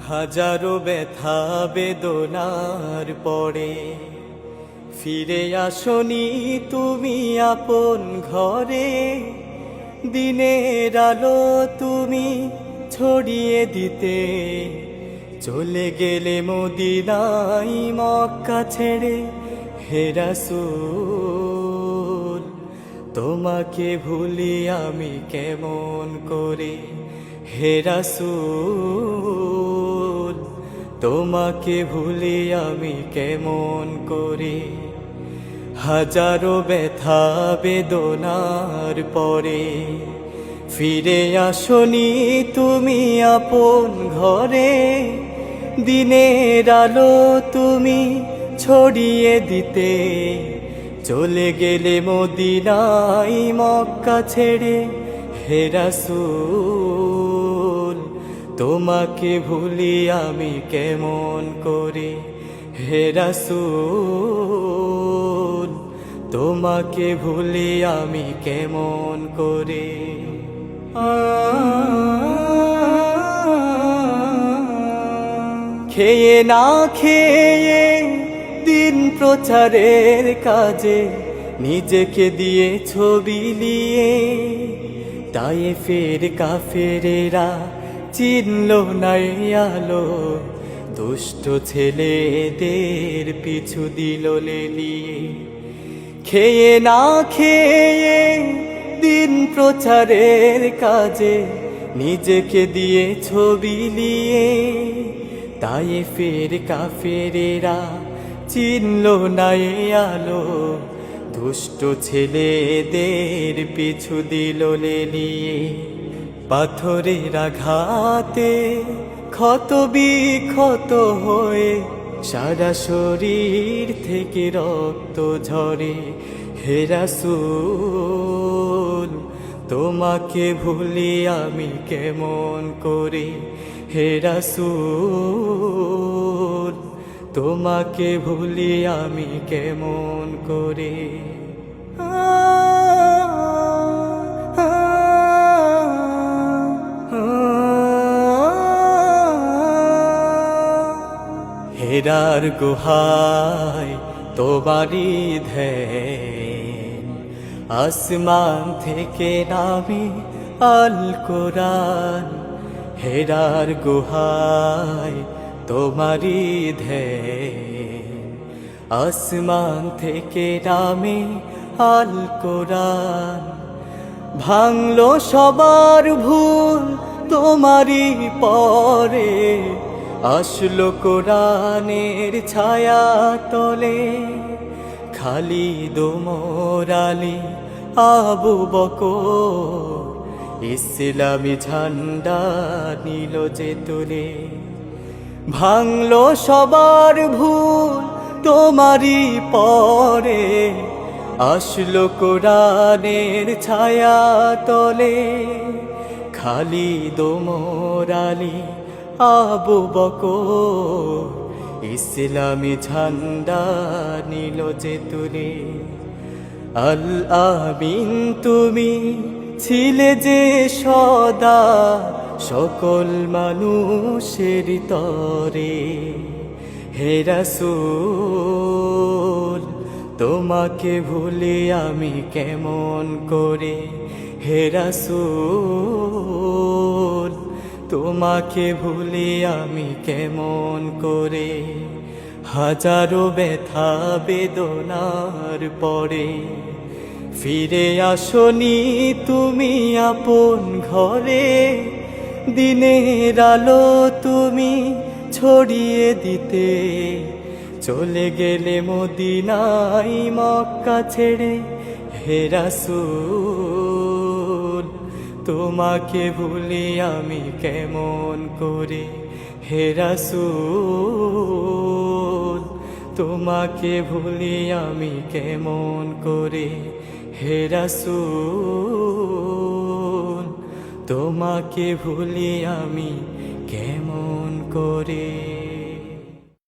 হাজারো ব্যথা বেদনার পরে ফিরে আসনি তুমি আপন ঘরে। দিনের আলো তুমি ছড়িয়ে দিতে চলে গেলে মদিনাই মক্কা ছেড়ে। হে রাসূল তোমাকে ভুলি আমি কেমন করে। হে রাসূল তোমাকে ভুলি আমি কেমন করে। হাজারো ব্যথা বেদনার পরে ফিরে আসনি তুমি আপন ঘরে। দিনের আলো তুমি ছড়িয়ে দিতে চলে গেলে মদিনাই মক্কা ছেড়ে। হে রাসূল তোমাকে ভুলি আমি কেমন করে। হে রাসূল তোমাকে ভুলি আমি কেমন করে। খেয়ে না খেয়ে দিন প্রচারের কাজে নিজেকে দিয়ে ছবি নিয়ে তায়েফের কাফেরেরা চিনল না এই আলো। দুষ্ট ছেলেদের পিছু দিল লেলিয়ে। খেয়ে না খেয়ে দিন প্রচারের কাজে নিজেকে দিয়ে ছবি নিয়ে তায়েফের কাফেরেরা চিনল না এই আলো। দুষ্ট ছেলেদের পিছু দিল লেলিয়ে। পাথরের আঘাতে ক্ষত বিক্ষত হয়ে সারা শরীর থেকে রক্ত ঝরে। হে রাসূল তোমাকে ভুলি আমি কেমন করে। হে রাসূল তোমাকে ভুলি আমি কেমন করে। হেরার গুহায় তোমারি ধ্যান, আসমান থেকে নামে আল কোরআন। হেরার গুহায় তোমারি ধ্যান, আসমান থেকে নামে আল কোরআন। ভাঙলো সবার ভুল তোমারি পরে, আসলো কোরআনের ছায়া তলে। খালিদ ওমর আলী আবু বকর ইসলামী ঝান্ডা নিল যে তুলে। ভাঙলো সবার ভুল তোমারি পরে, আসলো কোরআনের ছায়া তলে। খালিদ ওমর আলী আবু বকর ইসলামী ঝান্ডা নিল যে তুলে। আল আমিন তুমি ছিলে যে সদা সকল মানুষের তরে। হে রাসূল তোমাকে ভুলি আমি কেমন করে। হে রাসূল তোমাকে ভুলি আমি কেমন করে। হাজারো ব্যথা বেদনার পরে ফিরে আসনি তুমি আপন ঘরে। দিনের আলো তুমি ছড়িয়ে দিতে চলে গেলে মদিনাই মক্কা ছেড়ে। হে রাসূল তোমাকে ভুলি আমি কেমন করে। হে রাসূল তোমাকে ভুলি আমি কেমন করে। হে রাসূল তোমাকে ভুলি আমি কেমন করে।